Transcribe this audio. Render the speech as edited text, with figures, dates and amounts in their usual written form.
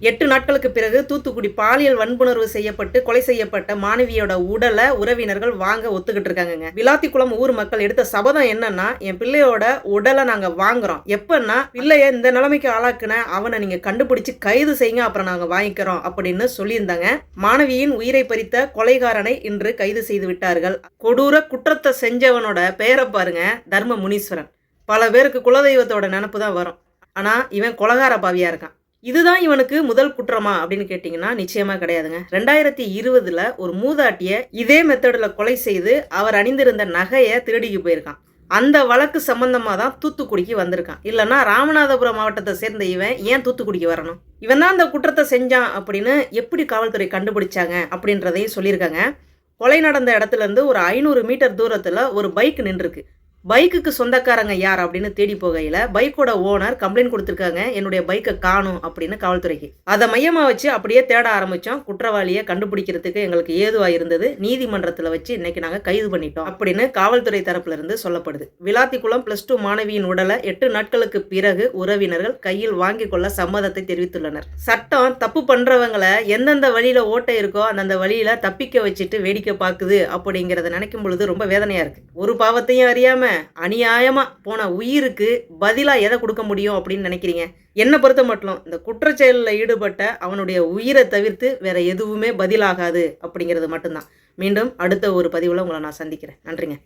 8 நாட்களுக்கு பிறகு தூத்துக்குடி பாலியல் வன்புணர்வு செய்யப்பட்டு கொலை செய்யப்பட்ட மாணவியோட உடலை உறவினர்கள் வாங்க ஒத்துக்கிட்டு இருக்காங்க. விளாத்திக்குளம் ஊர் மக்கள் எடுத்த சபதம் என்னன்னா, என் பிள்ளையோட உடலை நாங்க வாங்குறோம். எப்பன்னா பிள்ளைய இந்த நிலைமைக்கு ஆளாக்குன அவனை நீங்க கண்டுபிடிச்சு கைது செய்யுங்க, அப்புறம் நாங்க வாங்கிக்கிறோம் அப்படின்னு சொல்லியிருந்தாங்க. மாணவியின் உயிரை பறித்த கொலைகாரனை இன்று கைது செய்து விட்டார்கள். கொடூர குற்றத்தை செஞ்சவனோட பெயரை பாருங்க, தர்ம முனீஸ்வரன். பல பேருக்கு குலதெய்வத்தோட நினப்பு தான் வரும். ஆனா இவன் கொலகார பாவியா இருக்கான். இதுதான் இவனுக்கு முதல் குற்றமா அப்படின்னு கேட்டிங்கன்னா நிச்சயமா கிடையாதுங்க. 2020 ஒரு மூதாட்டிய இதே மெத்தடில் கொலை செய்து அவர் அணிந்திருந்த நகையை திருடிக்கு போயிருக்கான். அந்த வழக்கு சம்பந்தமாக தான் தூத்துக்குடிக்கு வந்திருக்கான். இல்லைன்னா ராமநாதபுரம் மாவட்டத்தை சேர்ந்த இவன் ஏன் தூத்துக்குடிக்கு வரணும்? இவன் தான் அந்த குற்றத்தை செஞ்சான் அப்படின்னு எப்படி காவல்துறை கண்டுபிடிச்சாங்க அப்படின்றதையும் சொல்லியிருக்காங்க. கொலை நடந்த இடத்துல இருந்து ஒரு 500 மீட்டர் தூரத்தில் ஒரு பைக் நின்றுருக்கு. பைக்குக்கு சொந்தக்காரங்க யார் அப்படின்னு தேடி போகையில் பைக்கோட ஓனர் கம்ப்ளைண்ட் கொடுத்துருக்காங்க, என்னுடைய பைக்கை காணும் அப்படின்னு காவல்துறைக்கு. அதை மையமாக வச்சு அப்படியே தேட ஆரம்பித்தோம். குற்றவாளியை கண்டுபிடிக்கிறதுக்கு எங்களுக்கு ஏதுவாக இருந்தது. நீதிமன்றத்தில் வச்சு இன்னைக்கு நாங்கள் கைது பண்ணிட்டோம் அப்படின்னு காவல்துறை தரப்புல இருந்து சொல்லப்படுது. விளாத்திக்குளம் +2 மாணவியின் உடலை 8 நாட்களுக்கு பிறகு உறவினர்கள் கையில் வாங்கி கொள்ள சம்மதத்தை தெரிவித்துள்ளனர். சட்டம் தப்பு பண்றவங்களை எந்தெந்த வழியில ஓட்டை இருக்கோ அந்தந்த வழியில தப்பிக்க வச்சுட்டு வேடிக்கை பார்க்குது அப்படிங்கிறத நினைக்கும் பொழுது ரொம்ப வேதனையா இருக்கு. ஒரு பாவத்தையும் அறியாம அநியாயமா போன உயிருக்கு பதிலா எதை கொடுக்க முடியும் அப்படின்னு நினைக்கிறீங்க? என்னை பொறுத்த மட்டும் இந்த குற்றச்செயலில் ஈடுபட்ட அவனுடைய உயிரை தவிர்த்து வேற எதுவுமே பதிலாகாது அப்படிங்கிறது மட்டும்தான். மீண்டும் அடுத்த ஒரு பதிவில் உங்களை நான் சந்திக்கிறேன். நன்றிங்க.